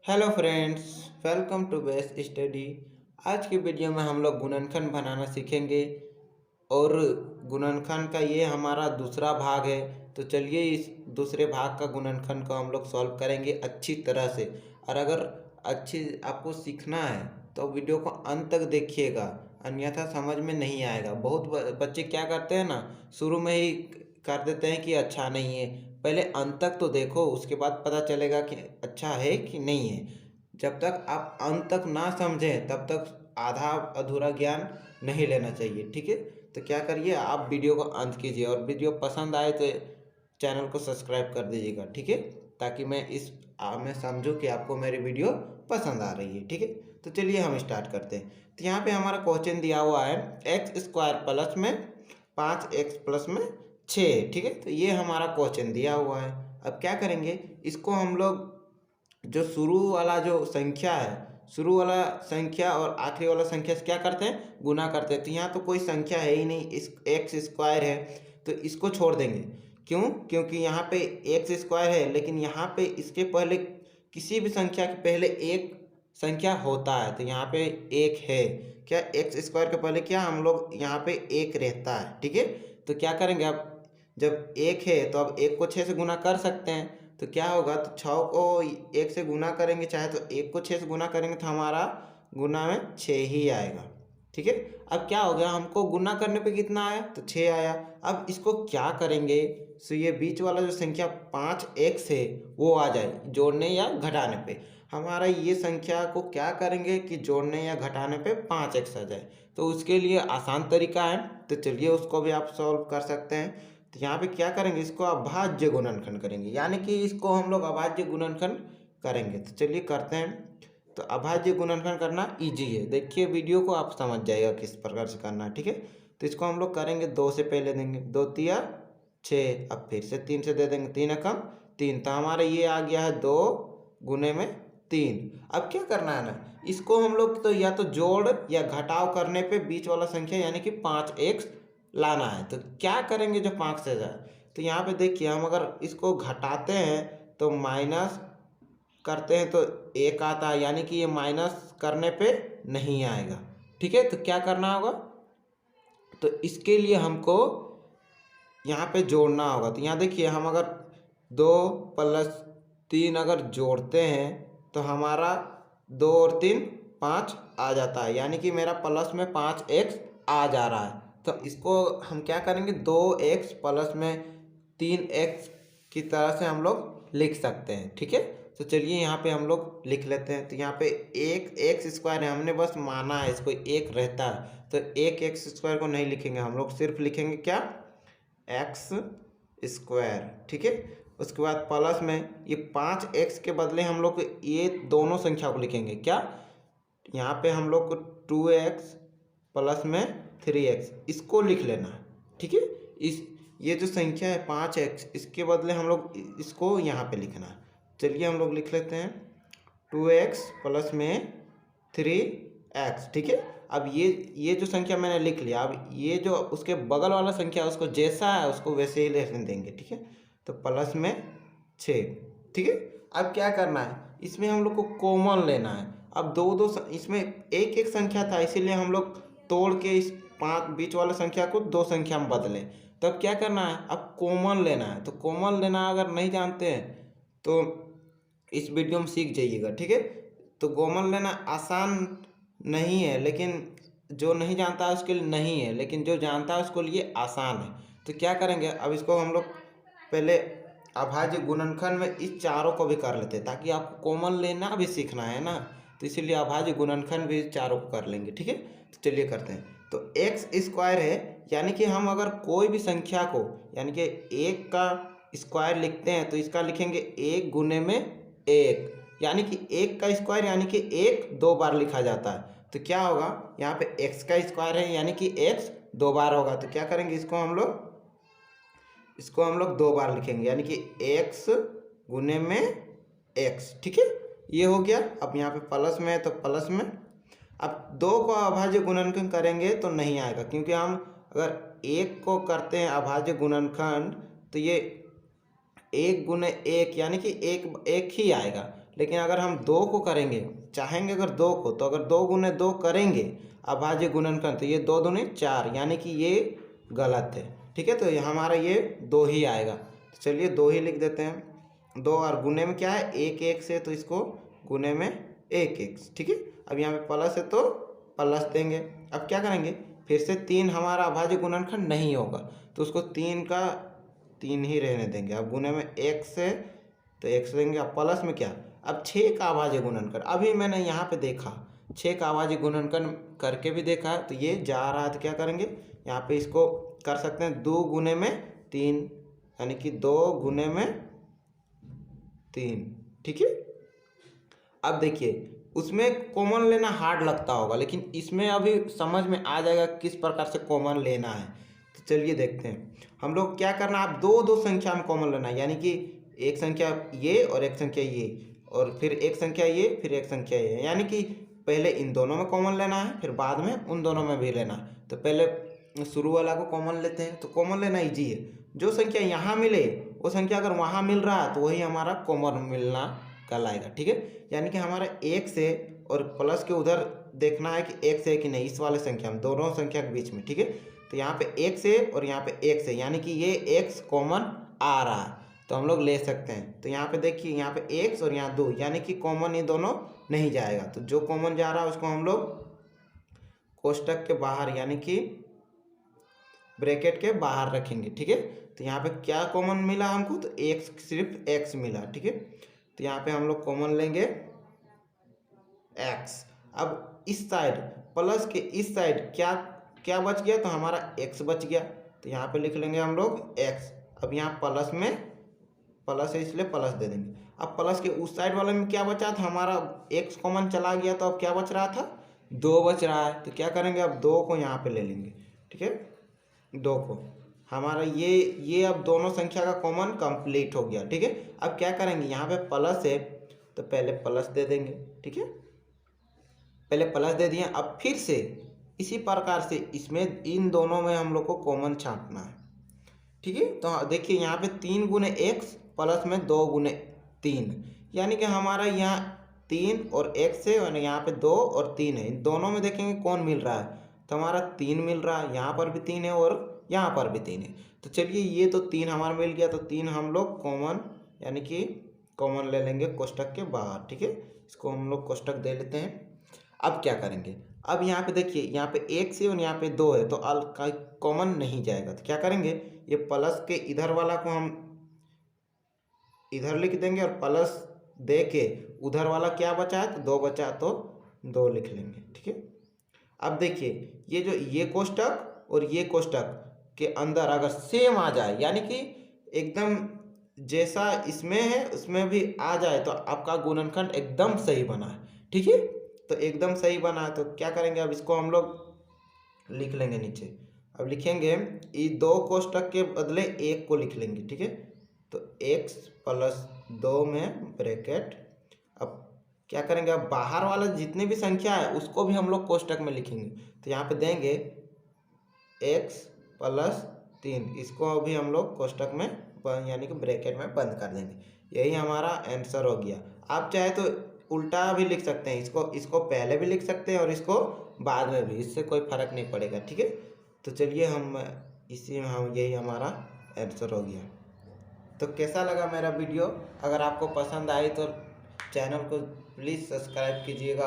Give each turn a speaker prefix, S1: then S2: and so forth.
S1: Hello friends, welcome to best study. आज की video में हम लोग गुणनखंड बनाना सीखेंगे और गुणनखंड का ये हमारा दूसरा भाग है। तो चलिए इस दूसरे भाग का गुणनखंड को हम लोग सॉल्व करेंगे अच्छी तरह से। और अगर अच्छी आपको सीखना है तो वीडियो को अंत तक देखिएगा, अन्यथा समझ में नहीं आएगा। बहुत बच्चे क्या करते हैं ना, शुरू में ही कर देते हैं कि अच्छा नहीं है। पहले अंत तक तो देखो, उसके बाद पता चलेगा कि अच्छा है कि नहीं है। जब तक आप अंत तक ना समझें तब तक आधा अधूरा ज्ञान नहीं लेना चाहिए, ठीक है। तो क्या करिए, आप वीडियो को अंत कीजिए और वीडियो पसंद आए तो चैनल को सब्सक्राइब कर दीजिएगा, ठीक है। ताकि मैं समझूं कि आपको मेरी वीडियो पसंद आ रही है, ठीक है। तो चलिए हम स्टार्ट करते हैं। तो यहाँ पे हमारा क्वेश्चन दिया हुआ है एक्स स्क्वायर प्लस में 5x प्लस में 6, ठीक है। तो ये हमारा क्वेश्चन दिया हुआ है। अब क्या करेंगे, इसको हम लोग जो शुरू वाला जो संख्या है, शुरू वाला संख्या और आखिरी वाला संख्या से क्या करते हैं, गुना करते हैं। तो यहाँ तो कोई संख्या है ही नहीं, इस एक्स स्क्वायर है तो इसको छोड़ देंगे। क्यों? क्योंकि यहाँ पे एक्स स्क्वायर है, लेकिन यहाँ पे इसके पहले किसी भी संख्या के पहले एक संख्या होता है। तो यहाँ पे एक है, क्या एक्स स्क्वायर के पहले क्या हम लोग यहाँ पे एक रहता है, ठीक है। तो क्या करेंगे, अब जब एक है तो अब एक को 6 से गुना कर सकते हैं। तो क्या होगा, तो 6 को 1 से गुना करेंगे, चाहे तो 1 को 6 से गुना करेंगे तो हमारा गुना में 6 ही आएगा, ठीक है। अब क्या हो गया, हमको गुना करने पे कितना आया, तो 6 आया। अब इसको क्या करेंगे, सो ये बीच वाला जो संख्या 5x है वो आ जाए जोड़ने या घटाने पे। हमारा ये संख्या को क्या करेंगे कि जोड़ने या घटाने पे 5x आ जाए। तो उसके लिए आसान तरीका है, तो चलिए उसको भी आप सॉल्व कर सकते हैं। तो यहाँ पे क्या करेंगे, इसको अभाज्य गुणनखंड करेंगे, यानी कि इसको हम लोग अभाज्य गुणनखंड करेंगे। तो चलिए करते हैं। तो अभाज्य गुणनखंड करना इजी है, देखिए वीडियो को आप समझ जाएगा किस प्रकार से करना है, ठीक है। तो इसको हम लोग करेंगे, 2 से पहले देंगे 2 तिया 6, अब फिर से 3 से दे देंगे, 3 एकम 3। तो हमारा ये आ गया है 2 गुने में 3। अब क्या करना है ना, इसको हम लोग तो या तो जोड़ या घटाव करने पे बीच वाला संख्या यानी कि 5x लाना है। तो क्या करेंगे जो 5 से जाए, तो यहाँ पे देखिए हम अगर इसको घटाते हैं तो माइनस करते हैं तो 1 आता है, यानी कि ये माइनस करने पे नहीं आएगा, ठीक है। तो क्या करना होगा, तो इसके लिए हमको यहाँ पे जोड़ना होगा। तो यहाँ देखिए हम अगर 2 प्लस 3 अगर जोड़ते हैं तो हमारा 2 और 3 5 आ जाता है, यानी कि मेरा प्लस में 5x आ जा रहा है। तो इसको हम क्या करेंगे, 2x प्लस में 3x की तरह से हम लोग लिख सकते हैं, ठीक है। तो चलिए यहाँ पे हम लोग लिख लेते हैं। तो यहाँ पे एक एक्स स्क्वायर है, हमने बस माना है इसको एक रहता है। तो एक एक्स स्क्वायर को नहीं लिखेंगे हम लोग, सिर्फ लिखेंगे क्या, एक्स स्क्वायर, ठीक है। उसके बाद प्लस में ये 5x के बदले हम लोग ये दोनों संख्या को लिखेंगे क्या, यहाँ पे हम लोग को 2x प्लस में 3x इसको लिख लेना है, ठीक है। इस ये जो संख्या है 5x, इसके बदले हम लोग इसको यहाँ पे लिखना है। चलिए हम लोग लिख लेते हैं 2x प्लस में 3x, ठीक है। अब ये जो संख्या मैंने लिख लिया, अब ये जो उसके बगल वाला संख्या उसको जैसा है उसको वैसे ही लिखने देंगे, ठीक है। तो प्लस में 6, ठीक है। अब क्या करना है, इसमें हम लोग को कॉमन लेना है। अब दो दो इसमें एक एक संख्या था, इसीलिए हम लोग तोड़ के इस 5 बीच वाला संख्या को 2 संख्या में बदलें। तो अब क्या करना है, अब कॉमन लेना है। तो कॉमन लेना अगर नहीं जानते हैं तो इस वीडियो में सीख जाइएगा, ठीक है। तो कॉमन लेना आसान नहीं है, लेकिन जो नहीं जानता है उसके लिए नहीं है, लेकिन जो जानता है उसके लिए आसान है। तो क्या करेंगे, अब इसको हम लोग पहले अभाज्य गुणनखंड में इस चारों को भी कर लेते हैं, ताकि आपको कॉमन लेना भी सीखना है ना। तो इसीलिए अभाज्य गुणनखंड भी चारों को कर लेंगे, ठीक है। तो चलिए करते हैं। तो एक्स स्क्वायर है, यानी कि हम अगर कोई भी संख्या को यानी कि एक का स्क्वायर लिखते हैं तो इसका लिखेंगे 1 गुने में 1, यानी कि 1 का स्क्वायर यानी कि 1 2 बार लिखा जाता है। तो क्या होगा, यहाँ पे x का स्क्वायर है यानी कि x 2 बार होगा। तो क्या करेंगे, इसको हम लोग 2 बार लिखेंगे, यानी कि x गुने में x, ठीक है। ये हो गया। अब यहाँ पे प्लस में है तो प्लस में। अब 2 को अभाज्य गुणनखंड करेंगे तो नहीं आएगा, क्योंकि हम अगर 1 को करते हैं अभाज्य गुणनखंड तो ये 1 गुने 1 यानी कि एक एक ही आएगा। लेकिन अगर हम 2 को करेंगे, चाहेंगे अगर 2 को, तो अगर 2 गुने 2 करेंगे अभाज्य गुणनखंड, तो ये 2 दूनी 4, यानी कि ये गलत है। ठीक है, तो ये हमारा ये 2 ही आएगा। तो चलिए 2 ही लिख देते हैं। 2 और गुने में क्या है, 1 1 से, तो इसको गुने में 1 1। ठीक है, अब यहाँ पे प्लस है तो प्लस देंगे। अब क्या करेंगे, फिर से 3 हमारा अभाज्य गुणनखंड नहीं होगा, तो उसको 3 का 3 ही रहने देंगे। अब गुने में 1 से, तो 1 से देंगे। अब प्लस में क्या, अब 6 का अभाज्य गुणनखंड, अभी मैंने यहाँ पे देखा 6 का अभाज्य गुणनखंड करके भी देखा, तो ये जा रहा है, तो क्या करेंगे, यहाँ पे इसको कर सकते हैं 2 गुने में 3, यानी कि 2 गुने में 3। ठीक है, अब देखिए उसमें कॉमन लेना हार्ड लगता होगा, लेकिन इसमें अभी समझ में आ जाएगा किस प्रकार से कॉमन लेना है। तो चलिए देखते हैं हम लोग क्या करना है। आप दो संख्या में कॉमन लेना है, यानी कि एक संख्या ये और एक संख्या ये, और फिर एक संख्या ये, फिर एक संख्या ये, यानी कि पहले इन दोनों में कॉमन लेना है, फिर बाद में उन दोनों में भी लेना है। तो पहले शुरू वाला को कॉमन लेते हैं, तो कॉमन लेना ईजी है। जो संख्या यहाँ मिले वो संख्या अगर वहाँ मिल रहा है तो वही हमारा कॉमन मिलना कहलाएगा। ठीक है, यानी कि हमारा 1 से और प्लस के उधर देखना है कि 1 से कि नहीं, इस वाले संख्या में, दोनों संख्या के बीच में। ठीक है, तो यहाँ पे 1 से और यहाँ पे 1 से, यानी कि ये x कॉमन आ रहा है, तो हम लोग ले सकते हैं। तो यहाँ पे देखिए, यहाँ पे x और यहाँ 2, यानी कि कॉमन ये दोनों नहीं जाएगा, तो जो कॉमन जा रहा है उसको हम लोग कोष्टक के बाहर, यानी कि ब्रैकेट के बाहर रखेंगे। ठीक है, तो यहाँ पे क्या कॉमन मिला हमको, तो x, सिर्फ x मिला। ठीक है, तो यहाँ पे हम लोग कॉमन लेंगे x। अब इस साइड प्लस के इस साइड क्या क्या बच गया, तो हमारा x बच गया, तो यहाँ पे लिख लेंगे हम लोग x। अब यहाँ प्लस में प्लस है इसलिए प्लस दे देंगे। अब प्लस के उस साइड वाले में क्या बचा था, हमारा x कॉमन चला गया, तो अब क्या बच रहा था, 2 बच रहा है। तो क्या करेंगे, अब 2 को यहाँ पे ले लेंगे। ठीक है, 2 को हमारा ये अब दोनों संख्या का कॉमन कंप्लीट हो गया। ठीक है, अब क्या करेंगे, यहाँ पे प्लस है तो पहले प्लस दे देंगे। ठीक है, पहले प्लस दे दिए, अब फिर से इसी प्रकार से इसमें इन दोनों में हम लोग को कॉमन छांटना है। ठीक है, तो देखिए यहाँ पे 3 गुने x प्लस में 2 गुने 3, यानी कि हमारा यहाँ 3 और x है, और यहाँ पे 2 और 3 है। इन दोनों में देखेंगे कौन मिल रहा है, तो हमारा 3 मिल रहा है, यहाँ पर भी 3 है और यहाँ पर भी 3 है। तो चलिए ये तो 3 हमारा मिल गया, तो 3 हम लोग कॉमन, यानी कि कॉमन ले लेंगे कोष्टक के बाहर। ठीक है, इसको हम लोग कोष्टक दे लेते हैं। अब क्या करेंगे, अब यहाँ पे देखिए, यहाँ पे 1 से और यहाँ पे 2 है, तो कॉमन नहीं जाएगा, तो क्या करेंगे, ये प्लस के इधर वाला को हम इधर लिख देंगे, और प्लस दे के उधर वाला क्या बचा है, तो 2 बचा, तो 2 लिख लेंगे। ठीक है, अब देखिए ये जो ये कोष्टक और ये कोष्टक के अंदर अगर सेम आ जाए, यानी कि एकदम जैसा इसमें है उसमें भी आ जाए, तो आपका गुणनखंड एकदम सही बना है। ठीक है, तो एकदम सही बना है, तो क्या करेंगे, अब इसको हम लोग लिख लेंगे नीचे। अब लिखेंगे ये 2 कोष्टक के बदले 1 को लिख लेंगे। ठीक है, तो x प्लस 2 में ब्रैकेट। अब क्या करेंगे, अब बाहर वाला जितनी भी संख्या है उसको भी हम लोग कोष्टक में लिखेंगे, तो यहाँ पे देंगे x प्लस 3, इसको भी हम लोग कोष्टक में यानी कि ब्रैकेट में बंद कर देंगे। यही हमारा आंसर हो गया। आप चाहे तो उल्टा भी लिख सकते हैं, इसको पहले भी लिख सकते हैं और इसको बाद में भी, इससे कोई फर्क नहीं पड़ेगा। ठीक है, तो चलिए हम इसी में हम यही हमारा आंसर हो गया। तो कैसा लगा मेरा वीडियो, अगर आपको पसंद आई तो चैनल को प्लीज़ सब्सक्राइब कीजिएगा।